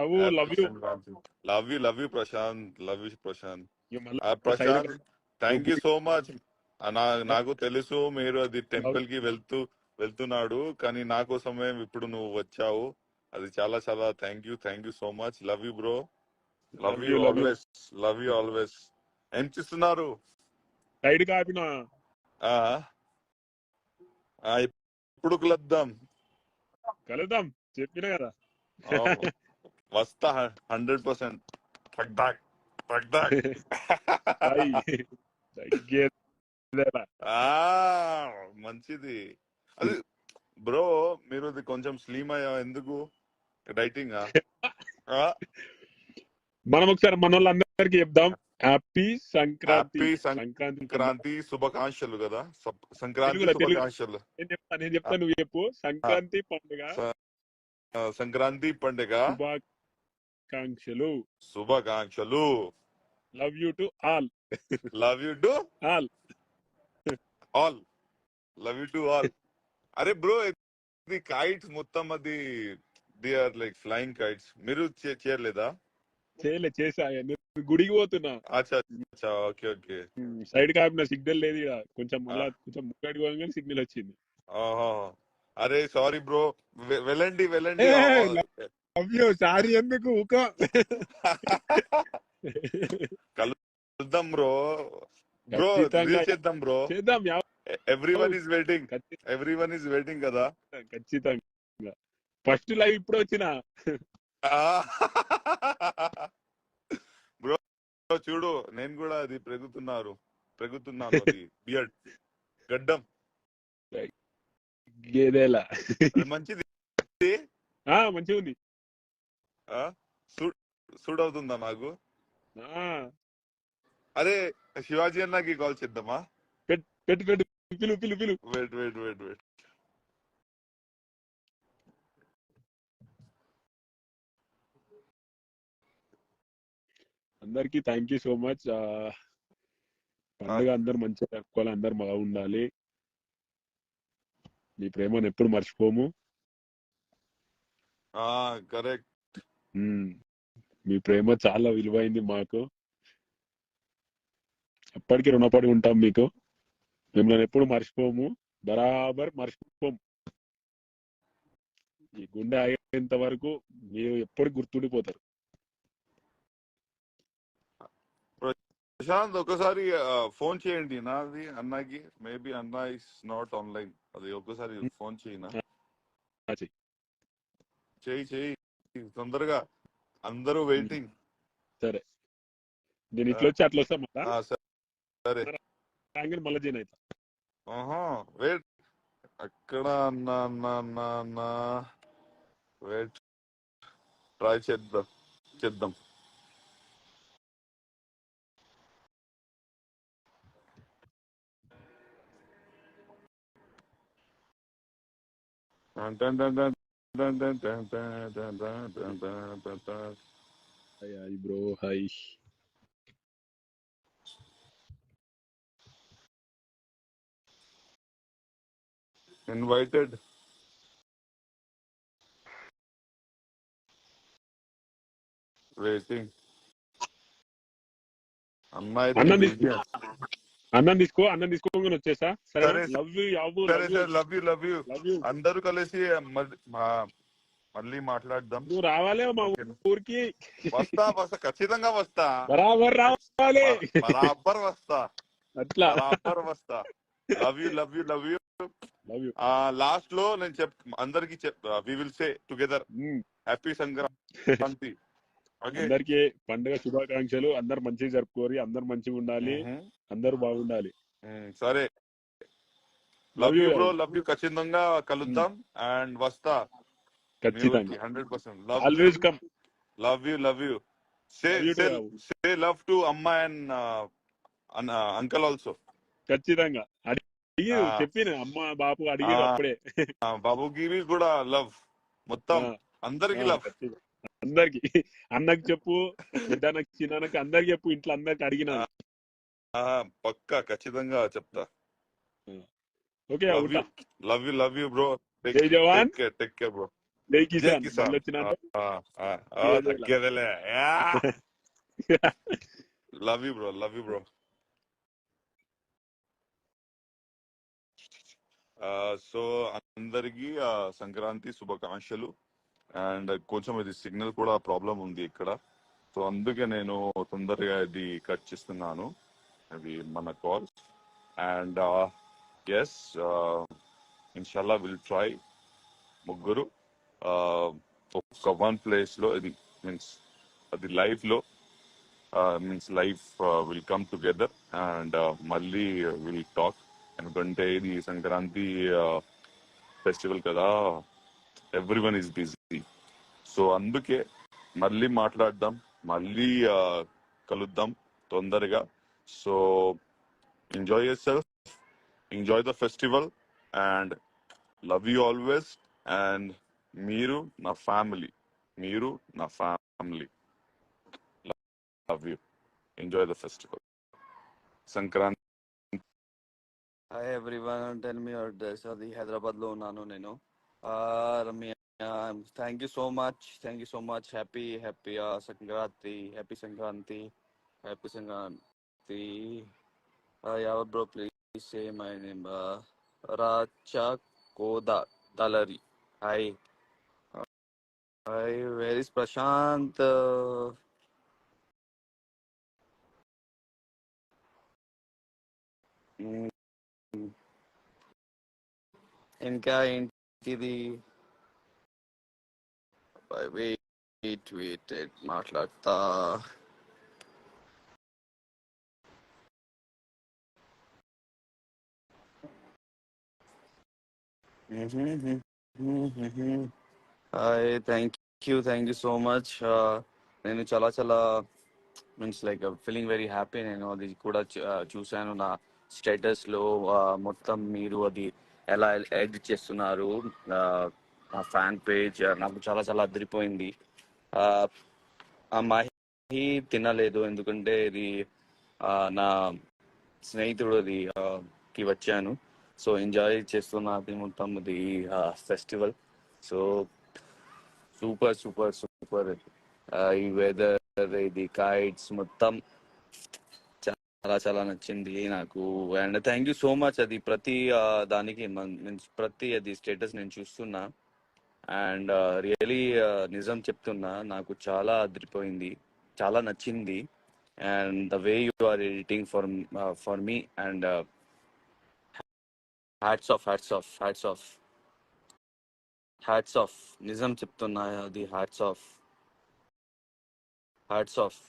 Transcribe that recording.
Babu love happy you. Sankranti. Love you Prashant, love you Prashant. మళ్ళీ side Prashant thank you so much. నాకు తెలుసు మీరు అది టెంపుల్ కి వెళ్తున్నాడు, కానీ నా కోసమే ఇప్పుడు నువ్వు వచ్చావు. అది చాలా చాలా thank you so much. Love you bro, love you always, love you always. ఏం చేస్తున్నారు? సైడ్ కాపిన ఇప్పుడు కలుద్దాం. చెప్పిన కదా. వస్తా 100%. మంచిది. అది బ్రో, మీరు కొంచెం స్లీమ్ అయ్యా, ఎందుకు డైటింగ్? మనం ఒకసారి మన వాళ్ళందరికీ చెప్దాం హ్యాపీ సంక్రాంతి. సంక్రాంతి శుభాకాంక్షలు కదా. సంక్రాంతి శుభాకాంక్షలు. నేను చెప్తా, నువ్వు చెప్పు. సంక్రాంతి పండుగ శుభాకాంక్షలు. Love you to all. Love you to all. Love you to all. అరే బ్రో, ఇది కైట్స్ మొత్తం అది they are like flying kites. మీరు చేయలేదా? చేసా, గుడికి పోతున్నా. Okay okay. సైడ్ కాపిన సిగ్నల్ లేదు, కొంచెం మళ్ళా కొంచెం ముక్కడికి పోగానే సిగ్నల్ వచ్చింది. అరే సారీ బ్రో, వెళ్ళండి. సారీ ఎందుకు, కలుద్దాం బ్రో. చేద్దాం బ్రో. ఎవ్రీవన్ ఈస్ వెయిటింగ్ కదా. ఖచ్చితంగా. ఫస్ట్ లైవ్ ఇప్పుడు వచ్చిన బ్రో. చూడు, నేను కూడా అది పెరుగుతున్నాను అది బియర్డ్, గడ్డం. గేదేలా మంచిది, మంచిగా ఉంది. సూట్ అవుతుందా నాకు? అరే శివాజీ అన్నకి కాల్ చేద్దామా? పెట్టు పిలు. వెయిట్. అందరికి థ్యాంక్ యూ సో మచ్. పండుగ అందరు మంచిగా జరుపుకోవాలి, అందరు బాగుండాలి. మీ ప్రేమను ఎప్పుడు మర్చిపోము. కరెక్ట్. మీ ప్రేమ చాలా విలువైంది మాకు. ఎప్పటికీ రుణపడి ఉంటాం మీకు. మిమ్మల్ని ఎప్పుడు మర్చిపోము, బరాబర్ మర్చిపోము. ఈ గుండె ఆగేంత వరకు మీరు ఎప్పుడు గుర్తుండిపోతారు. ప్రశాంత్, ఒకసారి ఫోన్ చేయండి నాది అన్నకి. మేబీ అన్న ఇస్ నాట్ ఆన్లైన్. అది ఒకసారి ఫోన్ చేయనా? చేయి తొందరగా, అందరూ వెయిటింగ్. సరే, నేను ఇట్లా వచ్చి అట్లా వస్తా. సరే, మళ్ళీ చేయను అయితే. వెయిట్ అక్కడ అన్న వెయిట్, ట్రై చేద్దాం. Hi bro, hi. Invited. Waiting. అన్నం తీసుకోగానే వచ్చేసా. సరే, లవ్ యూ. అందరూ కలిసి మళ్ళీ మాట్లాడదాం. నువ్వు రావాలే మా ఊరికి. వస్తా, ఖచ్చితంగా వస్తా. బరాబర్ రావాలి. బరాబర్ వస్తా. అట్లా వస్తా. Love you. లాస్ట్ లో నేను అందరికి we will say together happy Sankranti. అందరికి పండుగ శుభాకాంక్షలు. అందరు మంచిగా జరుపుకోరి, అందరు మంచిగా ఉండాలి, అందరు బాగుండాలి. సరే, love you bro, love you. ఖచ్చితంగా కలుద్దాం అండ్ వస్తా ఖచ్చితంగా 100%. Always come. Love you. Say love to అమ్మ అండ్ అంకల్ ఆల్సో. ఖచ్చితంగా చెప్పిన అమ్మ బాబు అడిగారు అప్పుడే. బాబుకి కూడా లవ్, మొత్తం అందరికి లవ్. అందరికి, అన్నకి చెప్పు, పెద్దనకి, చిన్నకి, అందరికి చెప్పు. ఇంట్లో అందరికి అడిగినా. పక్కా ఖచ్చితంగా చెప్తా. Okay, love you bro. జై జవాన్. Take care bro. జై జై కిసాన్ మళ్ళీ కిసాన్. వచ్చినాక ఏదేలా. తగ్గేదేలే. Love you bro, love you bro. So అందరికి సంక్రాంతి శుభాకాంక్షలు. అండ్ కొంచెం ఇది సిగ్నల్ కూడా ప్రాబ్లం ఉంది ఇక్కడ, సో అందుకే నేను తొందరగా ఇది కట్ చేస్తున్నాను, అది మన కాల్. అండ్ ఎస్, ఇన్షాల్లా విల్ ట్రై ముగ్గురు ఒక వన్ ప్లేస్ లో, ఇది మీన్స్ అది లైఫ్ లో, means life will come together and మళ్ళీ విల్ టాక్. ఎందుకంటే ఇది సంక్రాంతి ఫెస్టివల్ కదా, ఎవ్రీవన్ ఈజ్ బిజీ. సో అందుకే మళ్ళీ మాట్లాడదాం, మళ్ళీ కలుద్దాం తొందరగా. So enjoy your self, enjoy the festival and love you always. And మీరు నా ఫ్యామిలీ, మీరు నా family. Love you, enjoy the festival. Sankranti. Hi everyone, tell me అది హైదరాబాద్లో ఉన్నాను నేను. Ramya, thank you so much, thank you so much. Happy happy Sankranti, happy Sankranti, happy Sankranti. ఎవరు bro, please say my name. రాచా కోదా దళరి. Hi hi, where is Prashant? ఇంకా ఏంటిది? వెయిట్ వెయిట్ మాట్లాడతా. Hi, thank you so much. నేను చాలా చాలా means like feeling very happy. నేను అది కూడా చూశాను నా స్టేటస్లో. మొత్తం మీరు అది ఎలా ఎడిట్ చేస్తున్నారు, నా ఫ్యాన్ పేజ్ నాకు చాలా చాలా అదిరిపోయింది. ఆ మాహి తినలేదు, ఎందుకంటే ఇది నా స్నేహితుడు అది కి వచ్చాను. సో ఎంజాయ్ చేస్తున్నా అది మొత్తం అది festival. So super super super. ఈ వెదర్, ఇది కైట్స్ మొత్తం చాలా చాలా నచ్చింది నాకు. And thank you so much. అది ప్రతి దానికి మీన్స్ ప్రతి అది స్టేటస్ నేను చూస్తున్నా. అండ్ రియలీ నిజం చెప్తున్నా, నాకు చాలా అదిరిపోయింది, చాలా నచ్చింది. And the way you are editing for me. And hats off, hats off, hats off, hats off. నిజం చెప్తున్నా, అది హ్యాట్స్ ఆఫ్, హ్యాట్స్ ఆఫ్.